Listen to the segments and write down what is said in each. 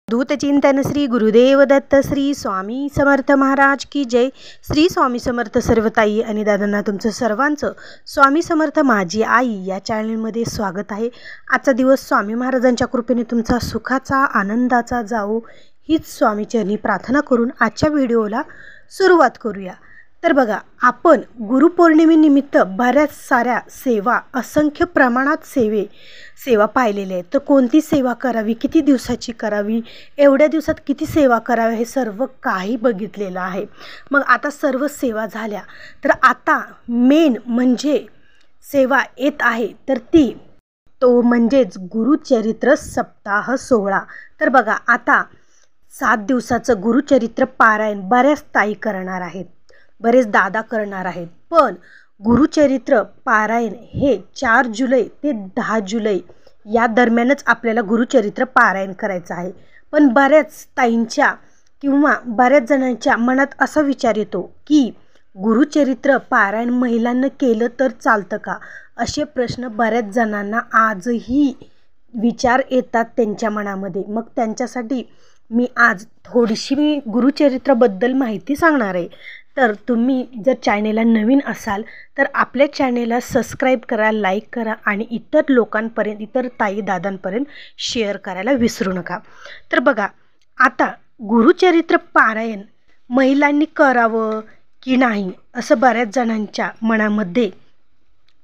दूत चिंतन श्री गुरुदेव दत्त श्री स्वामी समर्थ महाराज की जय। श्री स्वामी समर्थ सर्वताई आणि दादांना तुमचं सर्वांचं स्वामी समर्थ माझी आई या चॅनलमध्ये स्वागत आहे। आजचा दिवस स्वामी महाराजांच्या कृपेने तुमचा सुखाचा आनंदाचा जावो हीच स्वामीचरणी प्रार्थना करून आजच्या व्हिडिओला सुरुवात करूया। तर बघा, आपण गुरुपौर्णिमेनिमित्त बऱ्याच साऱ्या सेवा असंख्य प्रमाणात सेवा पाहिलेल्या आहेत। तर कोणती सेवा करावी, किती दिवसाची करावी, एवढ्या दिवसात किती सेवा करावी हे सर्व काही बघितलेलं आहे। मग आता सर्व सेवा झाल्या तर आता मेन म्हणजे सेवा येत आहे, तर तो म्हणजेच गुरुचरित्र सप्ताह सोहळा। तर बघा, आता 7 दिवसाचं गुरुचरित्र पारायण बऱ्याच ताई करणार आहेत, बरेच दादा करणार आहेत। पण गुरुचरित्र पारायण हे 4 जुलै ते 10 जुलै या दरम्यानच आपल्याला गुरुचरित्र पारायण करायचं आहे। पण बऱ्याच ताईंच्या किंवा बऱ्याच जणांच्या मनात असा विचार येतो की गुरुचरित्र पारायण महिलांना केलं तर चालतं का, असे प्रश्न बऱ्याच जणांना आजही विचार येतात त्यांच्या मनामध्ये। मग त्यांच्यासाठी मी आज थोडीशी गुरुचरित्राबद्दल माहिती सांगणार आहे। तर तुम्ही जर चॅनेलला नवीन असाल तर आपल्या चॅनेलला सबस्क्राईब करा, लाईक करा आणि इतर लोकांपर्यंत, इतर ताई दादांपर्यंत शेअर करायला विसरू नका। तर बघा, आता गुरुचरित्र पारायण महिलांनी करावं की नाही असं बऱ्याच जणांच्या मनामध्ये,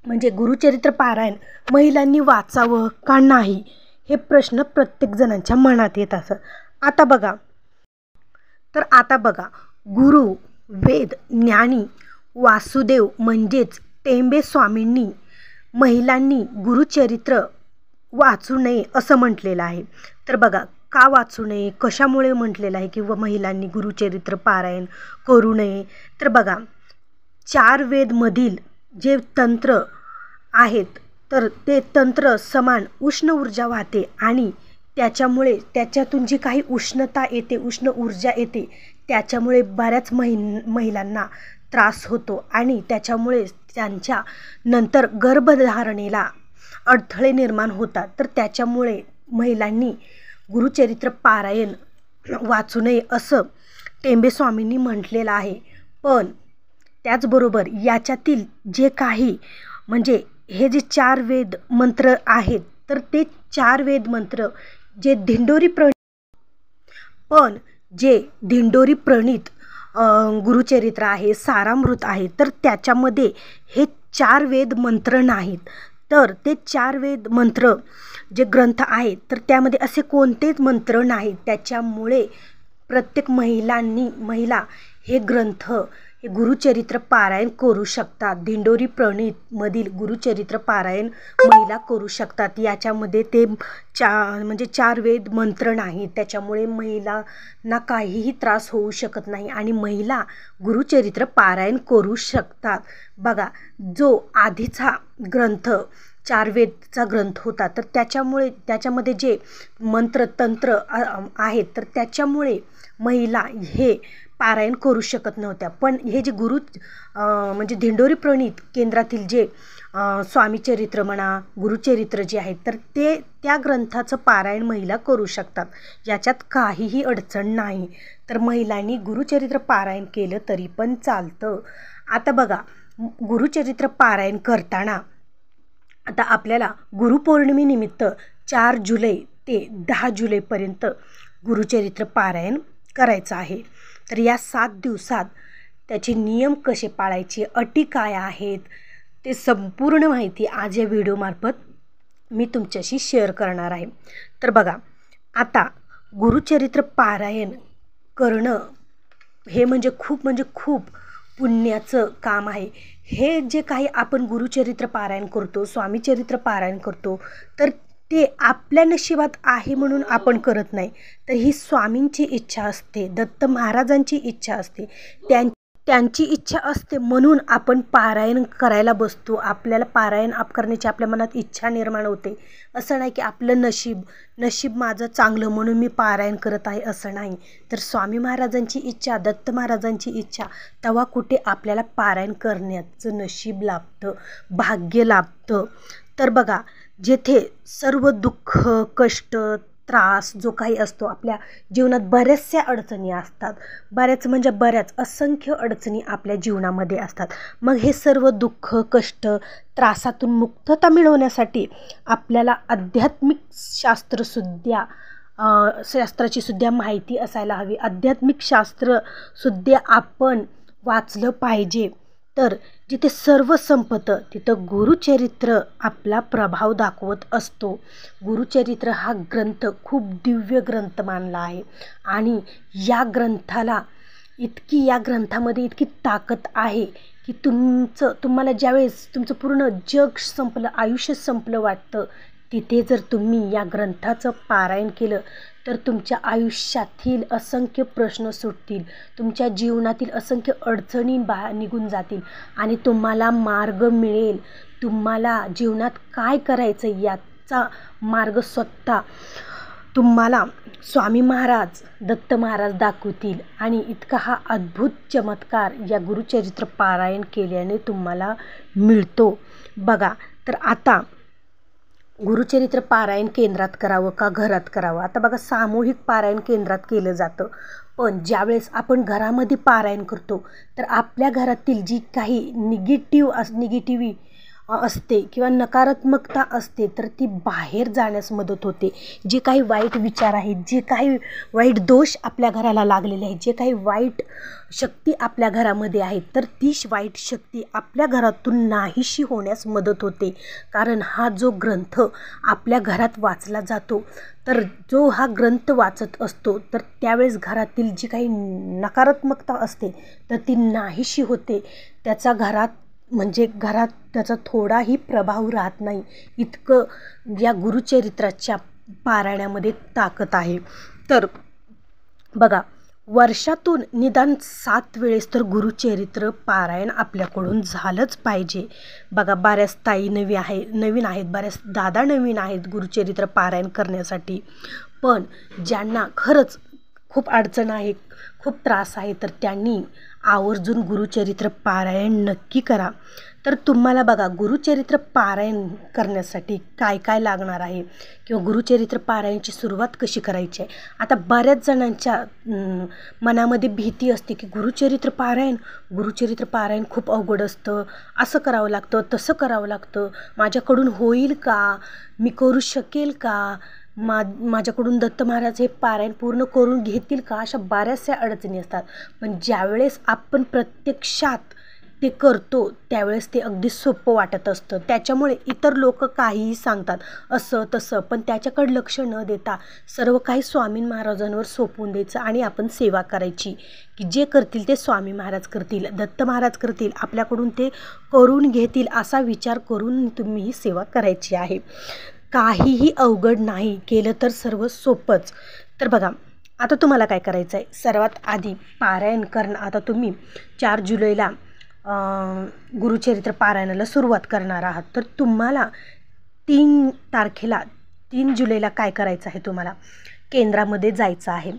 म्हणजे गुरुचरित्र पारायण महिलांनी वाचावं का नाही हे प्रश्न प्रत्येक जणांच्या मनात येत असत। आता बघा, गुरु वेद ज्ञानी वासुदेव म्हणजेच टेंबे स्वामींनी महिलांनी गुरुचरित्र वाचू नये असं म्हटलेलं आहे। तर बघा, का वाचू नये, कशामुळे म्हटलेलं आहे किंवा महिलांनी गुरुचरित्र पारायण करू नये। तर बघा, 4 वेदमधील जे तंत्र आहेत तर ते तंत्र समान उष्ण ऊर्जा वाहते आणि त्याच्यामुळे त्याच्यातून जी काही उष्णता येते, उष्ण ऊर्जा येते, त्याच्यामुळे बऱ्याच महिलांना त्रास होतो आणि त्याच्यामुळे त्यांच्या नंतर गर्भधारणेला अडथळे निर्माण होतात। तर त्याच्यामुळे महिलांनी गुरुचरित्र पारायण वाचू नये असं टेंबे स्वामींनी म्हटलेलं आहे। पण त्याचबरोबर याच्यातील जे काही म्हणजे हे जे 4 वेद मंत्र आहेत तर ते 4 वेद मंत्र जे दिंडोरी प्रणीत गुरुचरित्र आहे, सारामृत आहे, तर त्याच्यामध्ये हे 4 वेद मंत्र नाहीत। तर ते 4 वेद मंत्र जे ग्रंथ आहेत तर त्यामध्ये असे कोणतेच मंत्र नाहीत। त्याच्यामुळे प्रत्येक महिला हे ग्रंथ, हे गुरुचरित्र पारायण करू शकतात। दिंडोरी प्रणीत मधील गुरुचरित्र पारायण महिला करू शकतात। याच्यामध्ये ते 4 वेद मंत्र नाही, त्याच्यामुळे महिलांना काहीही त्रास होऊ शकत नाही आणि महिला गुरुचरित्र पारायण करू शकतात। बघा, जो आधीचा ग्रंथ 4 वेदचा ग्रंथ होता तर त्याच्यामध्ये जे मंत्र तंत्र आहेत तर त्याच्यामुळे महिला हे पारायण करू शकत नव्हत्या। पण हे जे म्हणजे दिंडोरी प्रणीत केंद्रातील जे स्वामीचरित्र म्हणा, गुरुचरित्र जे आहेत तर त्या ग्रंथाचं पारायण महिला करू शकतात, याच्यात काहीही अडचण नाही। तर महिलांनी गुरुचरित्र पारायण केलं तरी पण चालतं। आता बघा, गुरुचरित्र पारायण करताना आता आपल्याला गुरुपौर्णिमेनिमित्त 4 जुलै ते 10 जुलैपर्यंत गुरुचरित्र पारायण करायचं आहे। तर या 7 दिवसात त्याचे नियम कसे पाळायचे, अटी काय आहेत, ते संपूर्ण माहिती आज या व्हिडिओमार्फत मी तुमच्याशी शेअर करणार आहे। तर बघा, आता गुरुचरित्र पारायण करणं हे म्हणजे खूप पुण्याचं काम आहे। हे जे काही आपण गुरुचरित्र पारायण करतो, स्वामीचरित्र पारायण करतो, तर ते आपल्या नशिबात आहे म्हणून आपण करत नाही, तर ही स्वामींची इच्छा असते, दत्त महाराजांची इच्छा असते, त्यांची इच्छा असते म्हणून आपण पारायण करायला बसतो। आपल्याला पारायण करण्याची आपल्या मनात इच्छा निर्माण होते। असं नाही की आपलं नशीब माझं चांगलं म्हणून मी पारायण करत आहे, असं नाही। तर स्वामी महाराजांची इच्छा, दत्त महाराजांची इच्छा, तेव्हा कुठे आपल्याला पारायण करण्याचं नशीब लाभतं, भाग्य लाभतं। तर बघा, जेथे सर्व दुःख, कष्ट, त्रास जो काही असतो, आपल्या जीवनात बऱ्याचशा अडचणी असतात, बऱ्याच असंख्य अडचणी आपल्या जीवनामध्ये असतात. मग हे सर्व दुःख, कष्ट, त्रासातून मुक्तता मिळवण्यासाठी आपल्याला आध्यात्मिक शास्त्राची सुद्धा माहिती असायला हवी. आध्यात्मिक शास्त्रसुद्धा आपण वाचलं पाहिजे. तर जिथे सर्व संपतं तिथं गुरुचरित्र आपला प्रभाव दाखवत असतो. गुरुचरित्र हा ग्रंथ खूप दिव्य ग्रंथ मानला आहे आणि या ग्रंथामध्ये इतकी ताकद आहे की तुम्हाला ज्यावेळेस तुमचं पूर्ण जग संपलं, आयुष्य संपलं वाटतं, तिथे जर तुम्ही या ग्रंथाचं पारायण केलं तर तुमच्या आयुष्यातील असंख्य प्रश्न सुटतील, तुमच्या जीवनातील असंख्य अडचणी निघून जातील आणि तुम्हाला मार्ग मिळेल. तुम्हाला जीवनात काय करायचं याचा मार्ग स्वतः तुम्हाला स्वामी महाराज, दत्त महाराज दाखवतील आणि इतका हा अद्भुत चमत्कार या गुरुचरित्र पारायण केल्याने तुम्हाला मिळतो. बघा, तर आता गुरुचरित्र पारायण केंद्रात करावं का घरात करावं? आता बघा, सामूहिक पारायण केंद्रात केलं जातं, पण ज्यावेळेस आपण घरामध्ये पारायण करतो तर आपल्या घरातील जी काही निगेटिव्ही असते किंवा नकारात्मकता असते तर ती बाहेर जाण्यास मदत होते. जे काही वाईट विचार आहेत, जे काही वाईट दोष आपल्या घराला लागलेले आहेत, जे काही वाईट शक्ती आपल्या घरामध्ये आहेत, तर ती वाईट शक्ती आपल्या घरातून नाहीशी होण्यास मदत होते. कारण हा जो ग्रंथ आपल्या घरात वाचला जातो, तर जो हा ग्रंथ वाचत असतो तर त्यावेळेस घरातील जी काही नकारात्मकता असते तर ती नाहीशी होते. घरात त्याचा थोडाही प्रभाव राहत नाही. इतकं या गुरुचरित्राच्या पारायणामध्ये ताकद आहे. तर बघा, वर्षातून निदान 7 वेळेस तर गुरुचरित्र पारायण आपल्याकडून झालंच पाहिजे. बघा, बऱ्याच ताई नवीन आहेत, बऱ्याच दादा नवीन आहेत गुरुचरित्र पारायण करण्यासाठी. पण ज्यांना खरंच खूप अडचण आहे, खूप त्रास आहे, तर त्यांनी आवर्जून गुरुचरित्र पारायण नक्की करा. तर तुम्हाला बघा, गुरुचरित्र पारायण करण्यासाठी काय काय लागणार आहे किंवा गुरुचरित्र पारायणाची सुरुवात कशी करायची आहे. आता बऱ्याच जणांच्या मनामध्ये भीती असते की गुरुचरित्र पारायण खूप अवघड असतं, असं करावं लागतं, तसं करावं लागतं, माझ्याकडून होईल का, मी करू शकेल का, माझ्याकडून दत्त महाराज हे पारायण पूर्ण करून घेतील का, अशा बऱ्याचशा अडचणी असतात. पण ज्यावेळेस आपण प्रत्यक्षात ते करतो त्यावेळेस ते अगदी सोपं वाटत असतं. त्याच्यामुळे इतर लोक काहीही सांगतात असं तसं, पण त्याच्याकडे लक्ष न देता सर्व काही स्वामी महाराजांवर सोपवून द्यायचं आणि आपण सेवा करायची की जे करतील ते स्वामी महाराज करतील, दत्त महाराज करतील, आपल्याकडून ते करून घेतील असा विचार करून तुम्ही ही सेवा करायची आहे. काहीही अवघड नाही, केलं तर सर्व सोपंच. तर बघा, आता तुम्हाला काय करायचं आहे, सर्वात आधी पारायण करणं. आता तुम्ही 4 जुलैला गुरुचरित्र पारायणाला सुरुवात करणार आहात, तर तुम्हाला 3 जुलैला काय करायचं आहे, तुम्हाला केंद्रामध्ये जायचं आहे.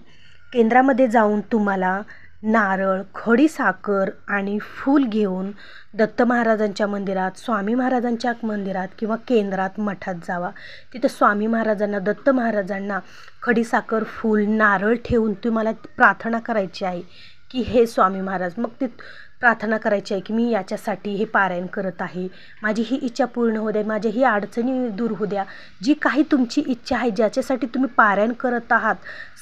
केंद्रामध्ये जाऊन तुम्हाला नारळ, खडीसाखर आणि फूल घेऊन दत्त महाराजांच्या मंदिरात, स्वामी महाराजांच्या मंदिरात किंवा केंद्रात, मठात जावा. तिथं स्वामी महाराजांना, दत्त महाराजांना खडीसाखर, फूल, नारळ ठेवून तुम्हाला प्रार्थना करायची आहे की हे स्वामी महाराज, मग ती प्रार्थना करायची आहे की मी याच्यासाठी हे पारायण करत आहे, माझी ही इच्छा पूर्ण होऊ द्या, माझ्या ही अडचणी दूर होऊ द्या. जी काही तुमची इच्छा आहे, ज्याच्यासाठी तुम्ही पारायण करत आहात,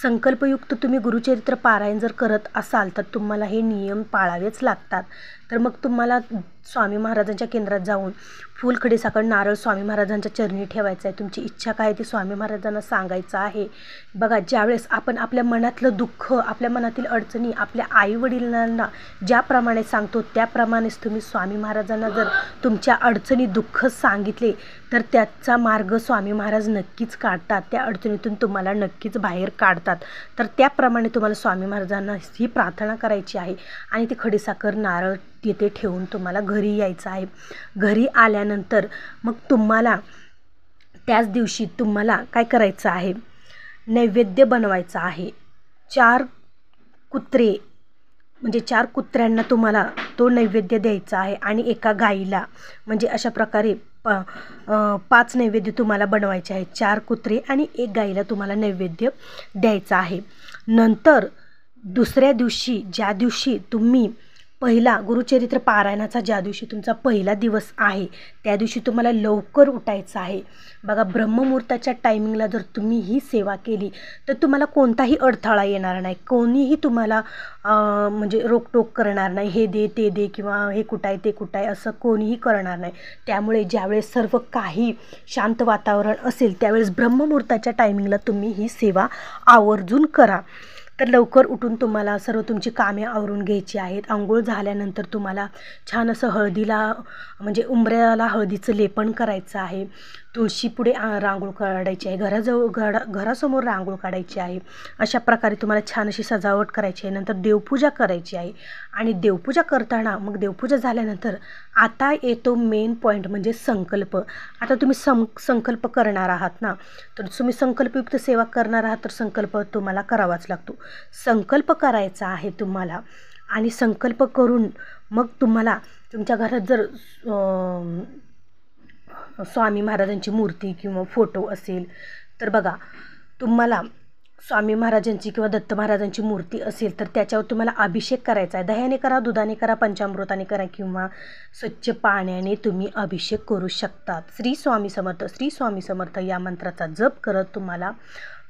संकल्पयुक्त तुम्ही गुरुचरित्र पारायण जर करत असाल तर तुम्हाला हे नियम पाळावेच लागतात. तर मग तुम्हाला स्वामी महाराजांच्या केंद्रात जाऊन फूल, खडीसाखर, नारळ स्वामी महाराजांच्या चरणी ठेवायचं आहे. तुमची इच्छा काय ती स्वामी महाराजांना सांगायचं आहे. बघा, ज्यावेळेस आपण आपल्या मनातलं दुःख, आपल्या मनातील अडचणी आपल्या आईवडिलांना ज्याप्रमाणे सांगतो त्याप्रमाणेच तुम्ही स्वामी महाराजांना जर तुमच्या अडचणी, दुःख सांगितले तर त्याचा मार्ग स्वामी महाराज नक्कीच काढतात, त्या अडचणीतून तुम्हाला नक्कीच बाहेर काढतात. तर त्याप्रमाणे तुम्हाला स्वामी महाराजांना ही प्रार्थना करायची आहे आणि ती खडीसाखर, नारळ तिथे ठेवून तुम्हाला घरी यायचं आहे. घरी आल्यानंतर मग तुम्हाला त्याच दिवशी तुम्हाला काय करायचं आहे, नैवेद्य बनवायचा आहे. 4 कुत्र्यांना तुम्हाला तो नैवेद्य द्यायचा आहे आणि एका गाईला, म्हणजे अशा प्रकारे 5 नैवेद्य तुम्हाला बनवायचे आहेत. 4 कुत्रे आणि 1 गाईला तुम्हाला नैवेद्य द्यायचा आहे. नंतर दुसऱ्या दिवशी, ज्या दिवशी तुम्ही पहिला गुरुचरित्र पारायणाचा ज्या दिवशी तुमचा पहिला दिवस आहे, त्या दिवशी तुम्हाला लवकर उठायचं आहे. बघा, ब्रह्ममुहूर्ताच्या टायमिंगला जर तुम्ही ही सेवा केली तर तुम्हाला कोणताही अडथळा येणार नाही. कोणीही तुम्हाला म्हणजे रोकटोक करणार नाही, हे दे ते दे किंवा हे कुठं आहे ते कुठं आहे असं कोणीही करणार नाही. त्यामुळे ज्यावेळेस सर्व काही शांत वातावरण असेल त्यावेळेस ब्रह्ममुहूर्ताच्या टायमिंगला तुम्ही ही सेवा आवर्जून करा. तर लवकर उठून तुम्हाला सर्व तुमची कामे आवरून घ्यायची आहेत. अंघोळ झाल्यानंतर तुम्हाला छान असं हळदीला म्हणजे उंबऱ्याला हळदीचं लेपन करायचं आहे. तुळशीपुढे रांगोळ काढायची आहे. घरासमोर रांगोळ काढायची आहे. अशा प्रकारे तुम्हाला छान अशी सजावट करायची आहे. नंतर देवपूजा करायची आहे. आणि देवपूजा करताना मग देवपूजा झाल्यानंतर आता येतो मेन पॉईंट म्हणजे संकल्प. आता तुम्ही संकल्प करणार आहात ना, तर तुम्ही संकल्पयुक्त सेवा करणार आहात तर संकल्प तुम्हाला करावाच लागतो. संकल्प करायचा आहे तुम्हाला आणि संकल्प करून मग तुम्हाला तुमच्या घरात जर स्वामी महाराजांची मूर्ती किंवा फोटो असेल तर बघा, तुम्हाला स्वामी महाराजांची किंवा दत्त महाराजांची मूर्ती असेल तर त्याच्यावर तुम्हाला अभिषेक करायचा आहे. दह्याने करा, दुधाने करा, पंचामृताने करा किंवा स्वच्छ पाण्याने तुम्ही अभिषेक करू शकतात. श्री स्वामी समर्थ, श्री स्वामी समर्थ या मंत्राचा जप करत तुम्हाला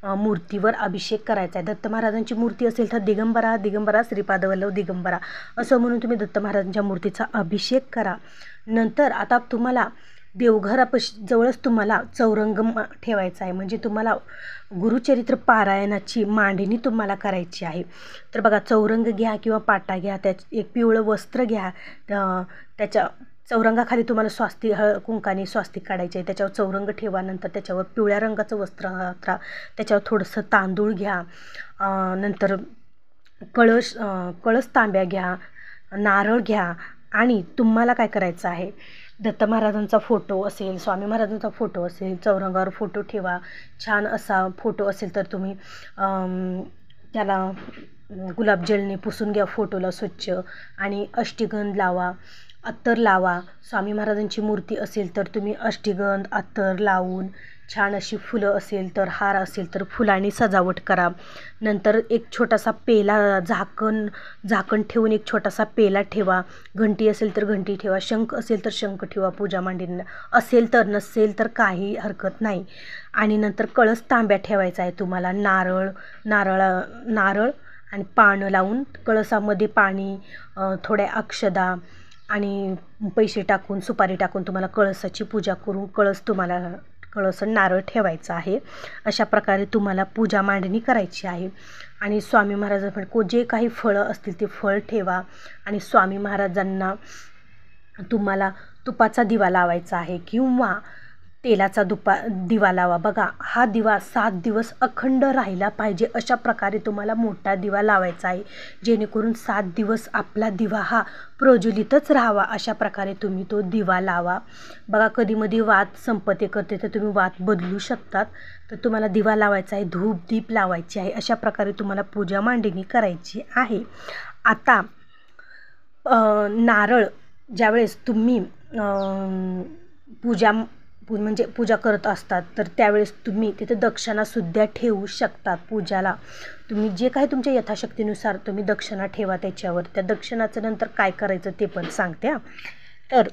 मूर्तीवर अभिषेक करायचा आहे. दत्त महाराजांची मूर्ती असेल तर दिगंबरा दिगंबरा श्रीपादवल्लभ दिगंबरा असं म्हणून तुम्ही दत्त महाराजांच्या मूर्तीचा अभिषेक करा. नंतर आता तुम्हाला जवळच तुम्हाला चौरंग ठेवायचा आहे. म्हणजे तुम्हाला गुरुचरित्र पारायणाची मांडणी तुम्हाला करायची आहे. तर बघा, चौरंग घ्या किंवा पाटा घ्या, एक पिवळं वस्त्र घ्या. त्याच्या चौरंगाखाली तुम्हाला कुंकाने स्वास्तिक काढायचे आहे. त्याच्यावर चौरंग ठेवा. नंतर त्याच्यावर पिवळ्या रंगाचं वस्त्र अंथरा. त्याच्यावर थोडंसं तांदूळ घ्या. नंतर कळस तांब्या घ्या, नारळ घ्या. आणि तुम्हाला काय करायचं आहे, दत्त महाराजांचा फोटो असेल, स्वामी महाराजांचा फोटो असेल, चौरंगावर फोटो ठेवा. छान असा फोटो असेल तर तुम्ही त्याला गुलाबजलने पुसून घ्या फोटोला स्वच्छ आणि अष्टगंध लावा, अत्तर लावा. स्वामी महाराजांची मूर्ती असेल तर तुम्ही अष्टगंध अत्तर लावून छान अशी फुलं असेल तर हार असेल तर फुलांनी सजावट करा. नंतर एक छोटासा पेला झाकण ठेवून एक छोटासा पेला ठेवा. घंटी असेल तर घंटी ठेवा. शंख असेल तर शंख ठेवा. पूजा मांडणी असेल तर, नसेल तर काही हरकत नाही. आणि नंतर कळस तांब्या ठेवायचा आहे तुम्हाला. नारळ आणि पानं लावून कळसामध्ये पाणी, थोड्या अक्षदा आणि पैसे टाकून, सुपारी टाकून तुम्हाला कळसाची पूजा करून कळस नारळ ठेवायचा आहे. अशा प्रकारे तुम्हाला पूजा मांडणी करायची आहे. आणि स्वामी महाराजांकडे जे काही फळं असतील ते फळ ठेवा. आणि स्वामी महाराजांना तुम्हाला तुपाचा दिवा लावायचा आहे किंवा तेलाचा दिवा लावा. बघा, हा दिवा 7 दिवस अखंड राहिला पाहिजे. अशा प्रकारे तुम्हाला मोठा दिवा लावायचा आहे, जेणेकरून 7 दिवस आपला दिवा हा प्रज्वलितच राहावा. अशा प्रकारे तुम्ही तो दिवा लावा. बघा, कधीमध्ये वात संपत्ती करते तर तुम्ही वात बदलू शकतात. तर तुम्हाला दिवा लावायचा आहे, धूप दीप लावायची आहे. अशा प्रकारे तुम्हाला पूजा मांडणी करायची आहे. आता नारळ ज्यावेळेस तुम्ही पूजा करत असतात तर त्यावेळेस तुम्ही तिथे दक्षिणासुद्धा ठेवू शकतात. पूजाला तुम्ही जे काही तुमच्या यथाशक्तीनुसार तुम्ही दक्षिणा ठेवा त्याच्यावर. त्या दक्षिणाचं नंतर काय करायचं ते पण सांगते. तर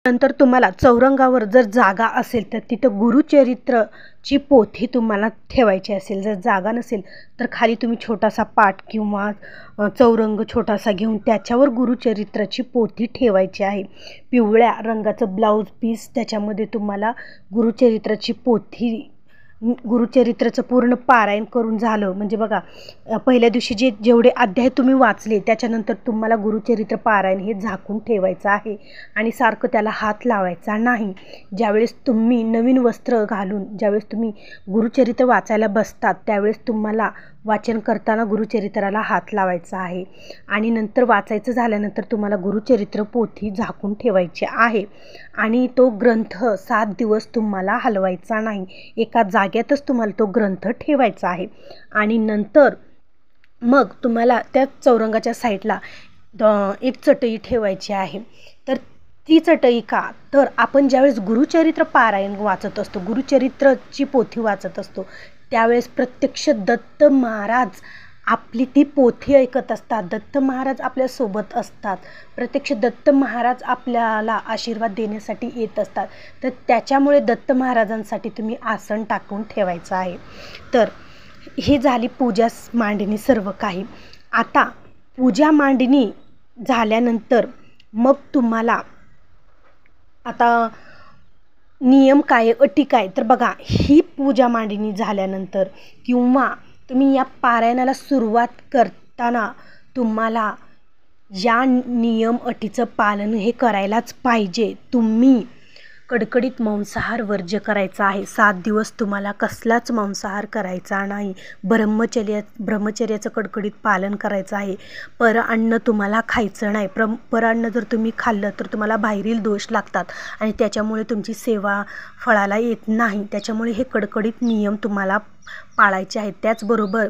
नंतर तुम्हाला चौरंगावर जर जागा असेल तर तिथं गुरुचरित्रची पोथी तुम्हाला ठेवायची असेल. जर जागा नसेल तर खाली तुम्ही छोटासा पाट किंवा चौरंग छोटासा घेऊन त्याच्यावर गुरुचरित्राची पोथी ठेवायची आहे. पिवळ्या रंगाचं ब्लाऊज पीस, त्याच्यामध्ये तुम्हाला गुरुचरित्राचं पूर्ण पारायण करून झालं म्हणजे बघा, पहिल्या दिवशी जेवढे अध्याय तुम्ही वाचले त्याच्यानंतर तुम्हाला गुरुचरित्र पारायण हे झाकून ठेवायचं आहे आणि सारखं त्याला हात लावायचा नाही. ज्यावेळेस तुम्ही नवीन वस्त्र घालून ज्यावेळेस तुम्ही गुरुचरित्र वाचायला बसतात त्यावेळेस तुम्हाला वाचन करताना गुरुचरित्राला हात लावायचा आहे. आणि नंतर वाचायचं झाल्यानंतर तुम्हाला गुरुचरित्र पोथी झाकून ठेवायची आहे. आणि तो ग्रंथ 7 दिवस तुम्हाला हलवायचा नाही. एका जाग्यातच तुम्हाला तो ग्रंथ ठेवायचा आहे. आणि नंतर मग तुम्हाला त्या चौरंगाच्या साईडला एक चटई ठेवायची आहे. तर ती चटई का? तर आपण ज्यावेळेस गुरुचरित्र पारायण वाचत असतो, गुरुचरित्रची पोथी वाचत असतो, त्यावेळेस प्रत्यक्ष दत्त महाराज आपली ती पोथी ऐकत असतात. दत्त महाराज आपल्यासोबत असतात. प्रत्यक्ष दत्त महाराज आपल्याला आशीर्वाद देण्यासाठी येत असतात. तर त्याच्यामुळे दत्त महाराजांसाठी तुम्ही आसन टाकून ठेवायचं आहे. तर ही झाली पूजा मांडणी सर्व काही. आता पूजा मांडणी झाल्यानंतर मग तुम्हाला आता नियम काय, अटी काय, तर बघा, ही पूजा मांडणी झाल्यानंतर किंवा तुम्ही या पारायणाला सुरुवात करताना तुम्हाला या नियम अटीचं पालन हे करायलाच पाहिजे. तुम्ही कडकडीत मांसाहार वर्ज्य करायचा आहे. 7 दिवस तुम्हाला कसलाच मांसाहार करायचा नाही. ब्रह्मचर्याचं कडकडीत पालन करायचं आहे. परअन्न तुम्हाला खायचं नाही. परअन्न जर तुम्ही खाल्लं तर तुम्हाला बाहेरील दोष लागतात आणि त्याच्यामुळे तुमची सेवा फळाला येत नाही. त्याच्यामुळे हे कडकडीत नियम तुम्हाला पाळायचे आहेत. त्याचबरोबर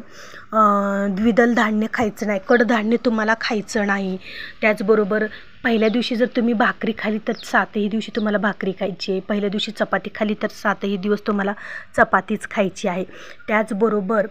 द्विदल धान्य खायचं नाही. कडधान्य तुम्हाला खायचं नाही. त्याचबरोबर पहिल्या दिवशी जर तुम्ही भाकरी खाली तर 7ही दिवशी तुम्हाला भाकरी खायची आहे. पहिल्या दिवशी चपाती खाली तर 7ही दिवस तुम्हाला चपातीच खायची आहे. त्याचबरोबर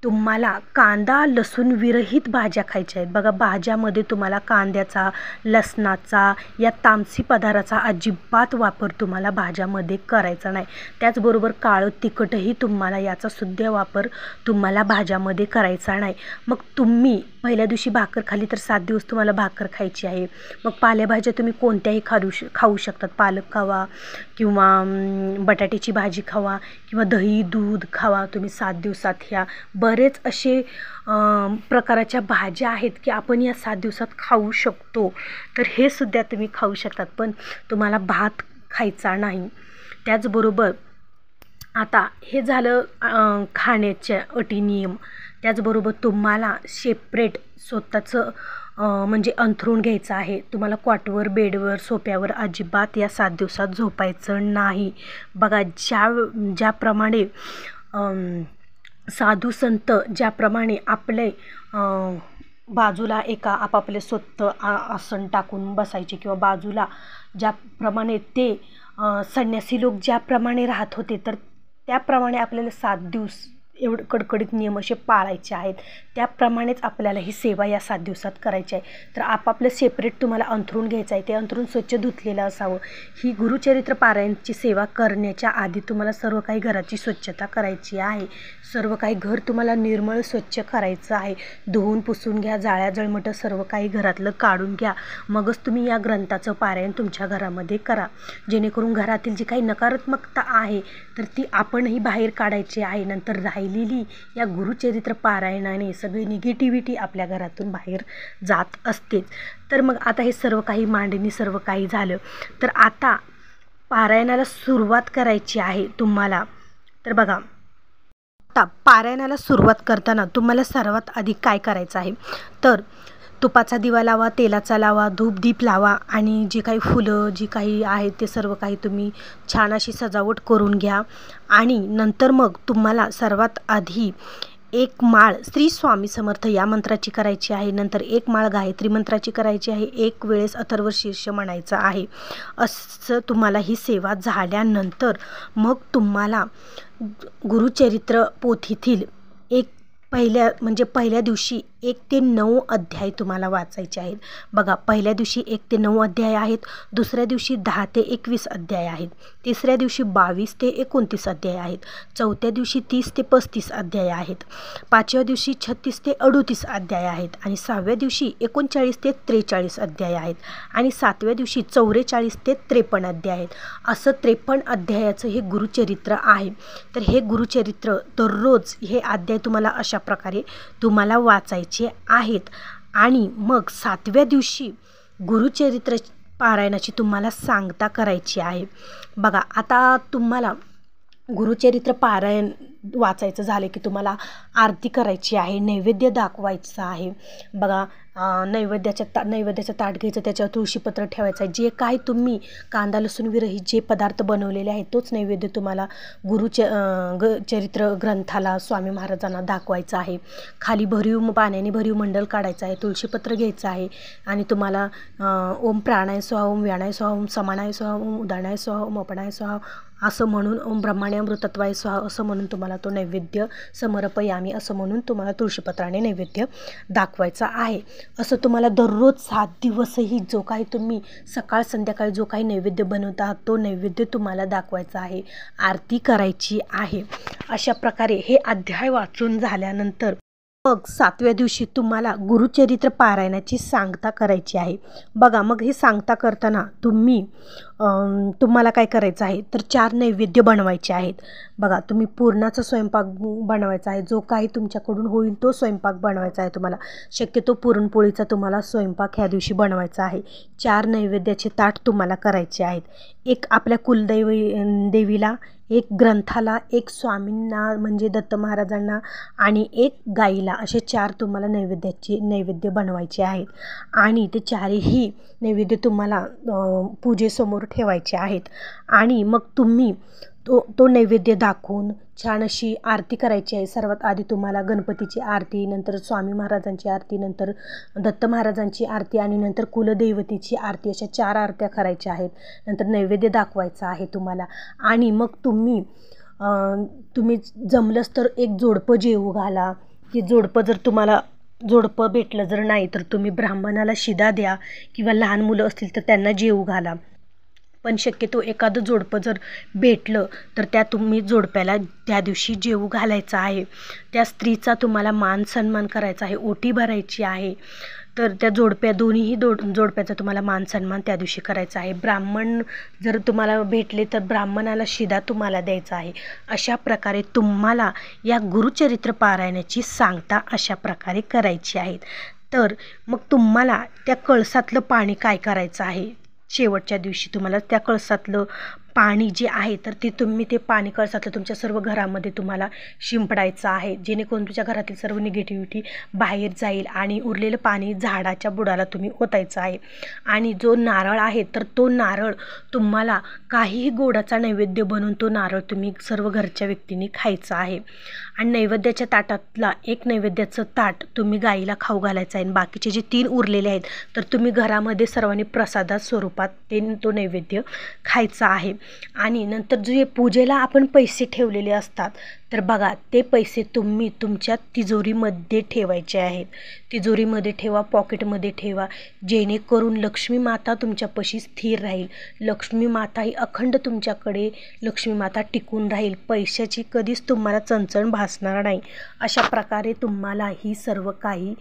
तुम्हाला कांदा लसूण विरहित भाज्या खायच्या आहेत. बघा, भाज्यामध्ये तुम्हाला कांद्याचा, लसणाचा या तामसी पदार्थाचा अजिबात वापर तुम्हाला भाज्यामध्ये करायचा नाही. त्याचबरोबर काळं तिखटही तुम्हाला याचा सुद्धा वापर तुम्हाला भाज्यामध्ये करायचा नाही. मग तुम्ही पहिल्या दिवशी भाकर खाली तर 7 दिवस तुम्हाला भाकर खायची आहे. मग पालेभाज्या तुम्ही कोणत्याही खाऊ शकतात. पालक खावा किंवा बटाट्याची भाजी खावा किंवा दही दूध खावा तुम्ही 7 दिवसात. ह्या बरेच असे प्रकाराच्या भाज्या आहेत की आपण या 7 दिवसात खाऊ शकतो. तर हे सुद्धा तुम्ही खाऊ शकतात, पण तुम्हाला भात खायचा नाही. त्याचबरोबर आता हे झालं खाण्याच्या अटी नियम. त्याचबरोबर तुम्हाला सेपरेट स्वतःचं म्हणजे अंथरूण घ्यायचं आहे. तुम्हाला कॉटवर, बेडवर, सोफ्यावर अजिबात या 7 दिवसात झोपायचं नाही. बघा, ज्याप्रमाणे साधू संत ज्याप्रमाणे आपले बाजूला एका आपापले स्वतः आसन टाकून बसायचे किंवा बाजूला ज्याप्रमाणे ते संन्यासी लोक ज्याप्रमाणे राहत होते, तर त्याप्रमाणे आपल्याला 7 दिवस एवढं कडकडीत नियम असे पाळायचे आहेत. त्याप्रमाणेच आपल्याला ही सेवा या 7 दिवसात करायची आहे. तर आपापलं सेपरेट तुम्हाला अंथरूण घ्यायचं आहे. ते अंथरूण स्वच्छ धुतलेलं असावं. ही गुरुचरित्र पारायणची सेवा करण्याच्या आधी तुम्हाला सर्व काही घराची स्वच्छता करायची आहे. सर्व काही घर तुम्हाला निर्मळ स्वच्छ करायचं आहे. धुवून पुसून घ्या. जाळ्या जळमटं सर्व काही घरातलं काढून घ्या. मगच तुम्ही या ग्रंथाचं पारायण तुमच्या घरामध्ये करा. जेणेकरून घरातील जी काही नकारात्मकता आहे तर ती आपणही बाहेर काढायची आहे. नंतर राहिलेली या गुरुचरित्र पारायणाने सगळी निगेटिव्हिटी आपल्या घरातून बाहेर जात असतेच. तर मग आता हे सर्व काही मांडणी सर्व काही झालं, तर आता पारायणाला सुरुवात करायची आहे तुम्हाला. तर बघा, आता पारायणाला सुरुवात करताना तुम्हाला सर्वात आधी काय करायचं आहे, तर तुपाचा दिवा लावा, तेलाचा लावा, धूप दीप लावा आणि जी काही फुलं जी काही आहेत ते सर्व काही तुम्ही छान अशी सजावट करून घ्या. आणि नंतर मग तुम्हाला सर्वात आधी 1 माळ श्री स्वामी समर्थ या मंत्राची करायची आहे. नंतर 1 माळ गायत्री मंत्राची करायची आहे. 1 वेळेस अथर्व शीर्ष म्हणायचं आहे. असं तुम्हाला ही सेवा झाल्यानंतर मग तुम्हाला गुरुचरित्र पोथीतील पहिल्या दिवशी 1 ते 9 अध्याय तुम्हाला वाचायचे आहेत. बघा, पहिल्या दिवशी 1 ते 9 अध्याय आहेत. दुसऱ्या दिवशी 10 ते 21 अध्याय आहेत. तिसऱ्या दिवशी 22 ते 29 अध्याय आहेत. चौथ्या दिवशी 30 ते 35 अध्याय आहेत. 5व्या दिवशी 36 ते 38 अध्याय आहेत. आणि 6व्या दिवशी 39 ते 43 अध्याय आहेत. आणि 7व्या दिवशी 44 ते 53 अध्याय आहेत. असं 53 अध्यायाचं हे गुरुचरित्र आहे. तर हे गुरुचरित्र दररोज हे अध्याय तुम्हाला अशा प्रकारे तुम्हाला वाचायचे आहेत. आणि मग 7व्या दिवशी गुरुचरित्र पारायणाची तुम्हाला सांगता करायची आहे. बघा, आता तुम्हाला गुरुचरित्र पारायण वाचायचं झालं की तुम्हाला आरती करायची आहे, नैवेद्य दाखवायचं आहे. बघा, नैवेद्याचं ताट घ्यायचं, त्याच्यावर तुळशीपत्र ठेवायचं आहे. जे काही तुम्ही कांदा लसूण विरहित जे पदार्थ बनवलेले आहेत तोच नैवेद्य तुम्हाला चरित्र ग्रंथाला स्वामी महाराजांना दाखवायचं आहे. खाली पाण्याने भरीव मंडल काढायचं आहे, तुळशीपत्र घ्यायचं आहे आणि तुम्हाला ओम प्राणाय स्वाहा, ओम व्यानाय स्वाहा, ओम समानाय स्वाहा, ओम उदानाय स्वाहा, ओम अपनाय स्वाहा असं म्हणून, ओम ब्रह्माण्य अमृतत्वाय स्वाहा असं म्हणून तुम्हाला तो नैवेद्य समर्पयामी असं म्हणून तुम्हाला तुळशीपत्राने नैवेद्य दाखवायचा आहे. असं तुम्हाला दररोज 7 दिवसही जो काही तुम्ही सकाळ संध्याकाळी जो काही नैवेद्य बनवत आहात तो नैवेद्य तुम्हाला दाखवायचा आहे, आरती करायची आहे. अशा प्रकारे हे अध्याय वाचून झाल्यानंतर मग 7व्या दिवशी तुम्हाला गुरुचरित्र पारायणाची सांगता करायची आहे. बघा, मग हे सांगता करताना तुम्हाला काय करायचं आहे तर 4 नैवेद्य बनवायचे आहेत. बघा, तुम्ही पुरणाचा स्वयंपाक बनवायचा आहे, जो काही तुमच्याकडून होईल तो स्वयंपाक बनवायचा आहे. तुम्हाला शक्यतो पुरणपोळीचा तुम्हाला स्वयंपाक ह्या दिवशी बनवायचा आहे. 4 नैवेद्याचे ताट तुम्हाला करायचे आहेत. एक आपल्या देवीला, एक ग्रंथाला, एक स्वामींना म्हणजे दत्त महाराजांना आणि एक गाईला, असे 4 तुम्हाला नैवेद्य बनवायचे आहेत. आणि ते 4ही नैवेद्य तुम्हाला पूजेसमोर ठेवायचे आहेत. आणि मग तुम्ही तो नैवेद्य दाखवून छान अशी आरती करायची आहे. सर्वात आधी तुम्हाला गणपतीची आरती, नंतर स्वामी महाराजांची आरती, नंतर दत्त महाराजांची आरती आणि नंतर कुलदैवतीची आरती, अशा 4 आरत्या करायच्या आहेत. नंतर नैवेद्य दाखवायचा आहे तुम्हाला. आणि मग तुम्ही जमलंच तर एक जोडपं जेवू घाला. की जोडपं जर तुम्हाला जोडपं भेटलं जर नाही तर तुम्ही ब्राह्मणाला शिदा द्या किंवा लहान मुलं असतील तर त्यांना जेवू घाला. पण शक्यतो एखादं जोडपं जर भेटलं तर तुम्ही जोडप्याला त्या दिवशी जेवू घालायचं आहे. त्या स्त्रीचा तुम्हाला मान सन्मान करायचा आहे, ओटी भरायची आहे. तर त्या दोन्हीही जोडप्याचा तुम्हाला मान सन्मान त्या दिवशी करायचा आहे. ब्राह्मण जर तुम्हाला भेटले तर ब्राह्मणाला शिदा तुम्हाला द्यायचा आहे. अशा प्रकारे तुम्हाला या गुरुचरित्र पारायणाची सांगता अशा प्रकारे करायची आहे. तर मग तुम्हाला त्या कळसातलं पाणी काय करायचं आहे, शेवटच्या दिवशी तुम्हाला त्या कळसातलं पाणी जे आहे तर ते पाणी कळसातलं तुमच्या सर्व घरामध्ये तुम्हाला शिंपडायचं आहे, जेणेकरून तुमच्या घरातील सर्व निगेटिव्हिटी बाहेर जाईल. आणि उरलेलं पाणी झाडाच्या बुडाला तुम्ही ओतायचं आहे. आणि जो नारळ आहे तर तो नारळ तुम्हाला काहीही गोडाचा नैवेद्य बनवून तो नारळ तुम्ही सर्व घरच्या व्यक्तींनी खायचा आहे. आणि नैवेद्याच्या ताटातला एक नैवेद्याचं ताट तुम्ही गाईला खाऊ घालायचं आहे. आणि बाकीचे जे 3 उरलेले आहेत तर तुम्ही घरामध्ये सर्वांनी प्रसादा स्वरूपात तो नैवेद्य खायचा आहे. आणि नंतर जे पूजेला आपण पैसे ठेवलेले असतात तर बघा, ते पैसे तुम्ही तुमच्या तिजोरीमध्ये ठेवायचे आहेत. तिजोरीमध्ये ठेवा, पॉकेटमध्ये ठेवा, जेणेकरून लक्ष्मी माता तुमच्यापाशी स्थिर राहील. लक्ष्मी माता ही अखंड तुमच्याकडे लक्ष्मी माता टिकून राहील. पैशाची कधीच तुम्हाला चणचण भासणार नाही. अशा प्रकारे तुम्हाला ही सर्व काही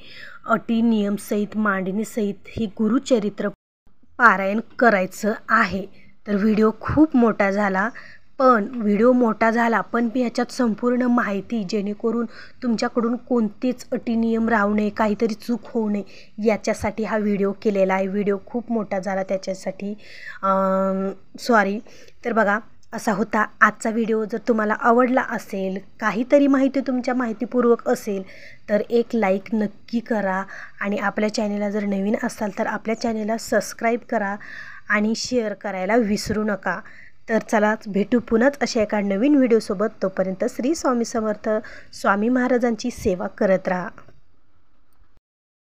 अटी नियमसहित मांडणीसहित ही गुरुचरित्र पारायण करायचं आहे. तर व्हिडिओ खूप मोठा झाला, पण मी ह्याच्यात संपूर्ण माहिती, जेणेकरून तुमच्याकडून कोणतेच अटी नियम राहू नये, काहीतरी चूक होऊ नये याच्यासाठी हा व्हिडिओ केलेला आहे. व्हिडिओ खूप मोठा झाला त्याच्यासाठी सॉरी. तर बघा, असा होता आजचा व्हिडिओ. जर तुम्हाला आवडला असेल, काहीतरी माहिती तुमच्या माहितीपूर्वक असेल तर एक लाईक नक्की करा. आणि आपल्या चॅनेलला जर नवीन असाल तर आपल्या चॅनेलला सबस्क्राईब करा आणि शेअर करायला विसरू नका. तर चला, भेटू पुन्हाच अशा एका नवीन व्हिडिओसोबत. तोपर्यंत श्री स्वामी समर्थ. स्वामी महाराजांची सेवा करत राहा.